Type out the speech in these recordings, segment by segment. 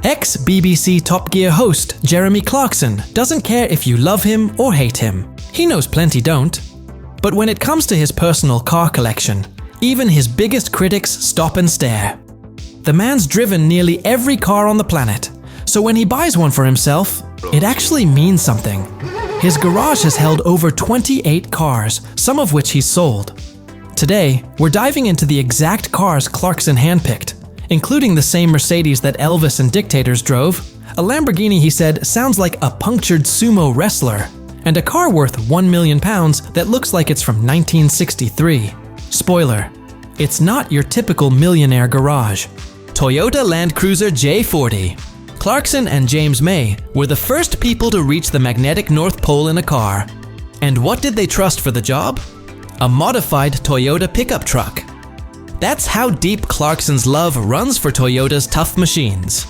Ex-BBC Top Gear host Jeremy Clarkson doesn't care if you love him or hate him. He knows plenty don't. But when it comes to his personal car collection, even his biggest critics stop and stare. The man's driven nearly every car on the planet, so when he buys one for himself, it actually means something. His garage has held over 28 cars, some of which he's sold. Today, we're diving into the exact cars Clarkson handpicked, including the same Mercedes that Elvis and Dictators drove, a Lamborghini he said sounds like a punctured sumo wrestler, and a car worth £1 million that looks like it's from 1963. Spoiler, it's not your typical Millionaire garage. Toyota Land Cruiser J40. Clarkson and James May were the first people to reach the magnetic North Pole in a car. And what did they trust for the job? A modified Toyota pickup truck. That's how deep Clarkson's love runs for Toyota's tough machines.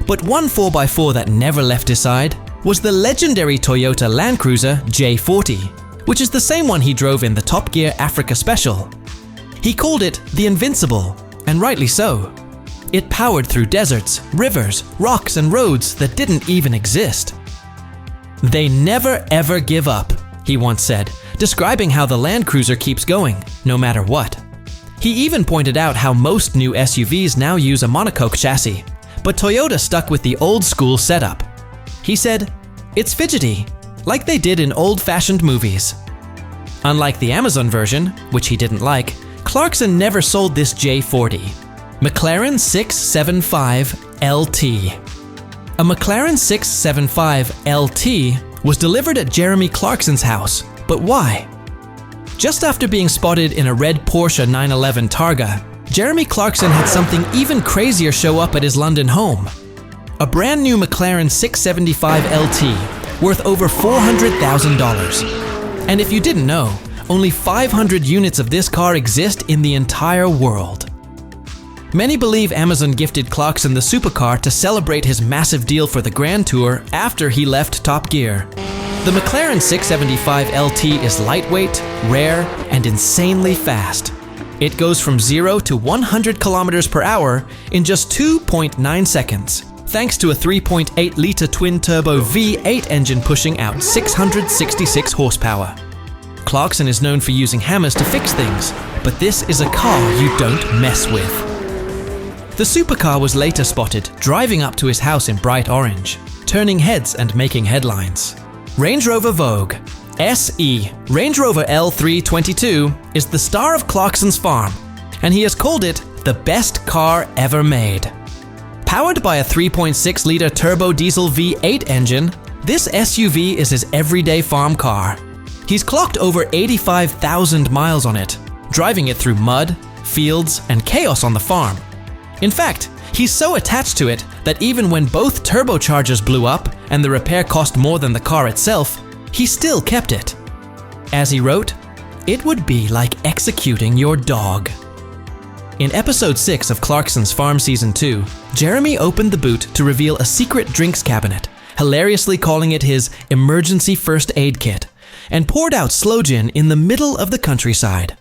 But one 4x4 that never left his side was the legendary Toyota Land Cruiser J40, which is the same one he drove in the Top Gear Africa special. He called it the Invincible, and rightly so. It powered through deserts, rivers, rocks, and roads that didn't even exist. "They never ever give up," he once said, describing how the Land Cruiser keeps going, no matter what. He even pointed out how most new SUVs now use a monocoque chassis, but Toyota stuck with the old-school setup. He said, "It's fidgety, like they did in old-fashioned movies." Unlike the Amazon version, which he didn't like, Clarkson never sold this J40. McLaren 675 LT. A McLaren 675 LT was delivered at Jeremy Clarkson's house, but why? Just after being spotted in a red Porsche 911 Targa, Jeremy Clarkson had something even crazier show up at his London home. A brand new McLaren 675 LT worth over $400,000. And if you didn't know, only 500 units of this car exist in the entire world. Many believe Amazon gifted Clarkson the supercar to celebrate his massive deal for the Grand Tour after he left Top Gear. The McLaren 675 LT is lightweight, rare, and insanely fast. It goes from 0 to 100 kilometers per hour in just 2.9 seconds, thanks to a 3.8-liter twin-turbo V8 engine pushing out 666 horsepower. Clarkson is known for using hammers to fix things, but this is a car you don't mess with. The supercar was later spotted driving up to his house in bright orange, turning heads and making headlines. Range Rover Vogue SE Range Rover L322 is the star of Clarkson's farm, and he has called it the best car ever made. Powered by a 3.6-liter turbo diesel V8 engine, this SUV is his everyday farm car. He's clocked over 85,000 miles on it, driving it through mud, fields, and chaos on the farm. In fact, he's so attached to it that even when both turbochargers blew up and the repair cost more than the car itself, he still kept it. As he wrote, "It would be like executing your dog." In episode 6 of Clarkson's Farm Season 2, Jeremy opened the boot to reveal a secret drinks cabinet, hilariously calling it his emergency first aid kit, and poured out sloe gin in the middle of the countryside.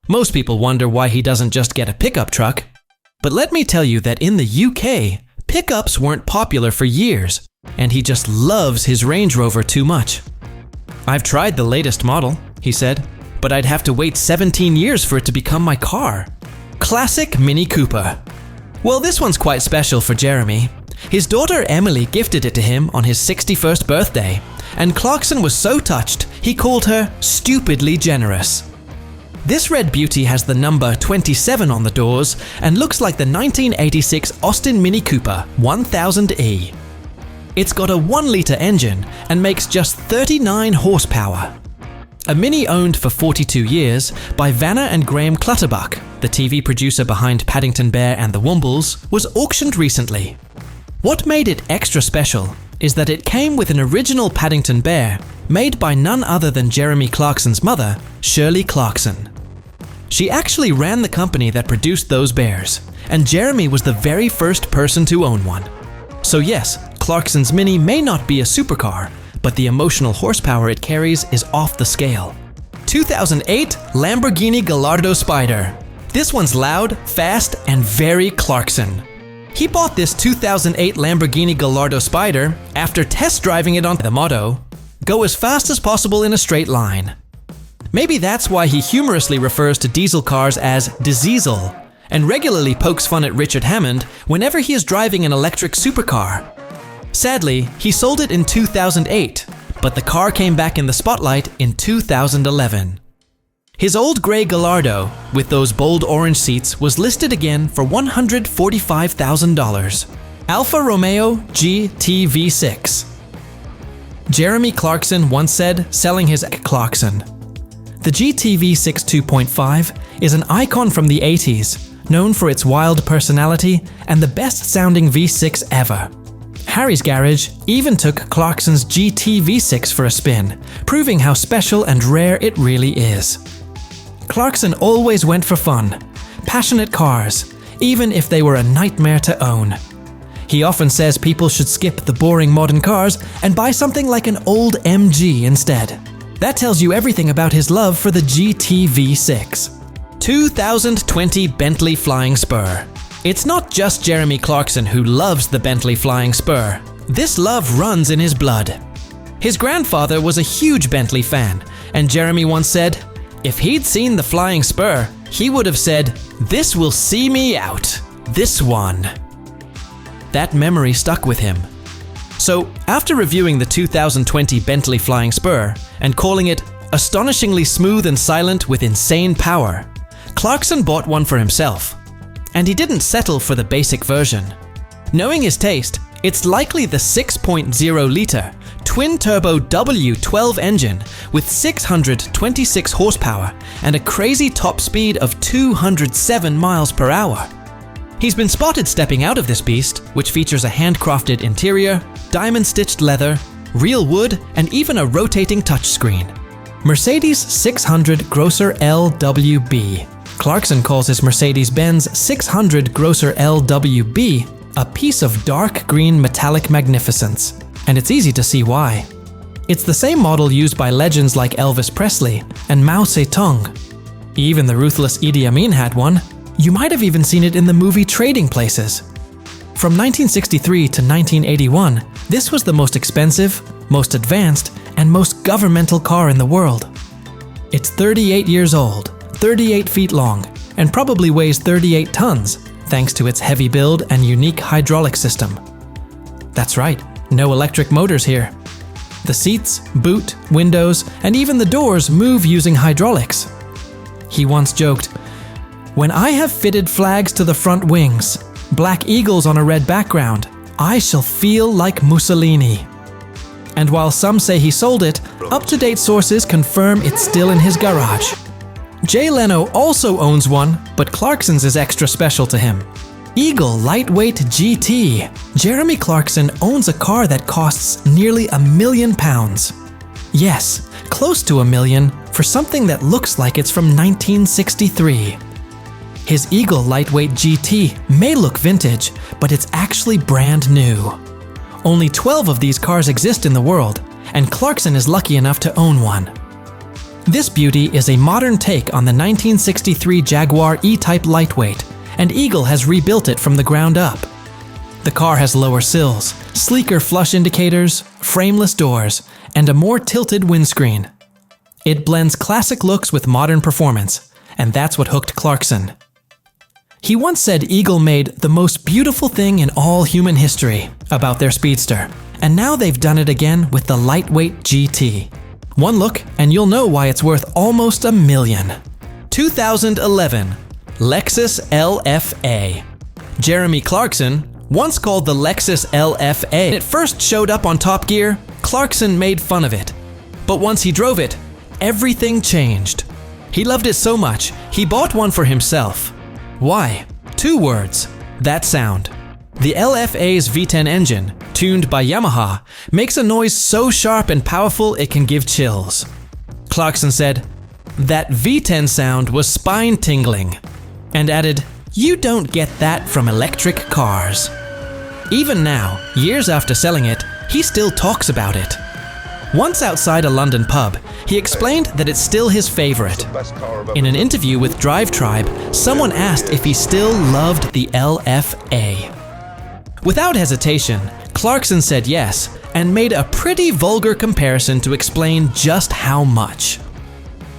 Most people wonder why he doesn't just get a pickup truck. But let me tell you that in the UK, pickups weren't popular for years, and he just loves his Range Rover too much. "I've tried the latest model," he said, "but I'd have to wait 17 years for it to become my car." Classic Mini Cooper. Well, this one's quite special for Jeremy. His daughter Emily gifted it to him on his 61st birthday, and Clarkson was so touched, he called her stupidly generous. This red beauty has the number 27 on the doors and looks like the 1986 Austin Mini Cooper 1000E. It's got a 1-liter engine and makes just 39 horsepower. A Mini owned for 42 years by Vanna and Graham Clutterbuck, the TV producer behind Paddington Bear and the Wombles, was auctioned recently. What made it extra special is that it came with an original Paddington Bear made by none other than Jeremy Clarkson's mother, Shirley Clarkson. She actually ran the company that produced those bears, and Jeremy was the very first person to own one. So yes, Clarkson's Mini may not be a supercar, but the emotional horsepower it carries is off the scale. 2008 Lamborghini Gallardo Spider. This one's loud, fast, and very Clarkson. He bought this 2008 Lamborghini Gallardo Spider after test driving it on the motto, "Go as fast as possible in a straight line." Maybe that's why he humorously refers to diesel cars as "diesel" and regularly pokes fun at Richard Hammond whenever he is driving an electric supercar. Sadly, he sold it in 2008, but the car came back in the spotlight in 2011. His old grey Gallardo, with those bold orange seats, was listed again for $145,000. Alfa Romeo GT-V6. Jeremy Clarkson once said, selling his Clarkson, "The GT-V6 2.5 is an icon from the 80s, known for its wild personality and the best-sounding V6 ever." Harry's Garage even took Clarkson's GT-V6 for a spin, proving how special and rare it really is. Clarkson always went for fun, passionate cars, even if they were a nightmare to own. He often says people should skip the boring modern cars and buy something like an old MG instead. That tells you everything about his love for the GT-V6. 2020 Bentley Flying Spur. It's not just Jeremy Clarkson who loves the Bentley Flying Spur. This love runs in his blood. His grandfather was a huge Bentley fan, and Jeremy once said, if he'd seen the Flying Spur, he would have said, "This will see me out. This one." That memory stuck with him. So, after reviewing the 2020 Bentley Flying Spur and calling it astonishingly smooth and silent with insane power, Clarkson bought one for himself. And he didn't settle for the basic version. Knowing his taste, it's likely the 6.0-litre twin-turbo W12 engine with 626 horsepower and a crazy top speed of 207 miles per hour. He's been spotted stepping out of this beast, which features a handcrafted interior, diamond-stitched leather, real wood, and even a rotating touchscreen. Mercedes 600 Grosser LWB. Clarkson calls his Mercedes-Benz 600 Grosser LWB a piece of dark green metallic magnificence, and it's easy to see why. It's the same model used by legends like Elvis Presley and Mao Zedong. Even the ruthless Idi Amin had one. You might have even seen it in the movie Trading Places. From 1963 to 1981, this was the most expensive, most advanced, and most governmental car in the world. It's 38 years old, 38 feet long, and probably weighs 38 tons, thanks to its heavy build and unique hydraulic system. That's right, no electric motors here. The seats, boot, windows, and even the doors move using hydraulics. He once joked, "When I have fitted flags to the front wings, black eagles on a red background, I shall feel like Mussolini." And while some say he sold it, up-to-date sources confirm it's still in his garage. Jay Leno also owns one, but Clarkson's is extra special to him. Eagle Lightweight GT. Jeremy Clarkson owns a car that costs nearly £1 million. Yes, close to $1 million for something that looks like it's from 1963. His Eagle Lightweight GT may look vintage, but it's actually brand new. Only 12 of these cars exist in the world, and Clarkson is lucky enough to own one. This beauty is a modern take on the 1963 Jaguar E-Type Lightweight, and Eagle has rebuilt it from the ground up. The car has lower sills, sleeker flush indicators, frameless doors, and a more tilted windscreen. It blends classic looks with modern performance, and that's what hooked Clarkson. He once said Eagle made the most beautiful thing in all human history about their speedster, and now they've done it again with the Lightweight GT. One look and you'll know why it's worth almost $1 million. 2011 Lexus LFA. Jeremy Clarkson once called the Lexus LFA. When it first showed up on Top Gear, Clarkson made fun of it. But once he drove it, everything changed. He loved it so much, he bought one for himself. Why? 2 words. That sound. The LFA's V10 engine, tuned by Yamaha, makes a noise so sharp and powerful it can give chills. Clarkson said, "That V10 sound was spine-tingling," and added, "You don't get that from electric cars." Even now, years after selling it, he still talks about it. Once outside a London pub, he explained that it's still his favorite. In an interview with Drive Tribe, someone asked if he still loved the LFA. Without hesitation, Clarkson said yes and made a pretty vulgar comparison to explain just how much.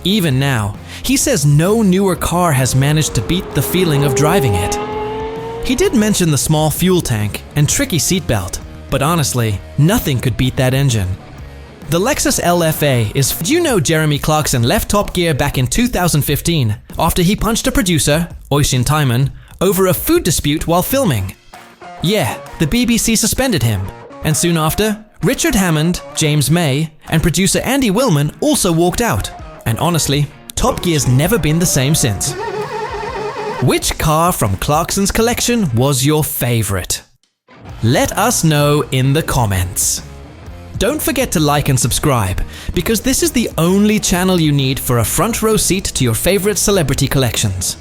Even now, he says no newer car has managed to beat the feeling of driving it. He did mention the small fuel tank and tricky seatbelt, but honestly, nothing could beat that engine. The Lexus LFA is... Do you know Jeremy Clarkson left Top Gear back in 2015 after he punched a producer, Oisin Tymon, over a food dispute while filming? Yeah, the BBC suspended him, and soon after, Richard Hammond, James May, and producer Andy Willman also walked out. And honestly, Top Gear's never been the same since. Which car from Clarkson's collection was your favorite? Let us know in the comments. Don't forget to like and subscribe, because this is the only channel you need for a front row seat to your favorite celebrity collections.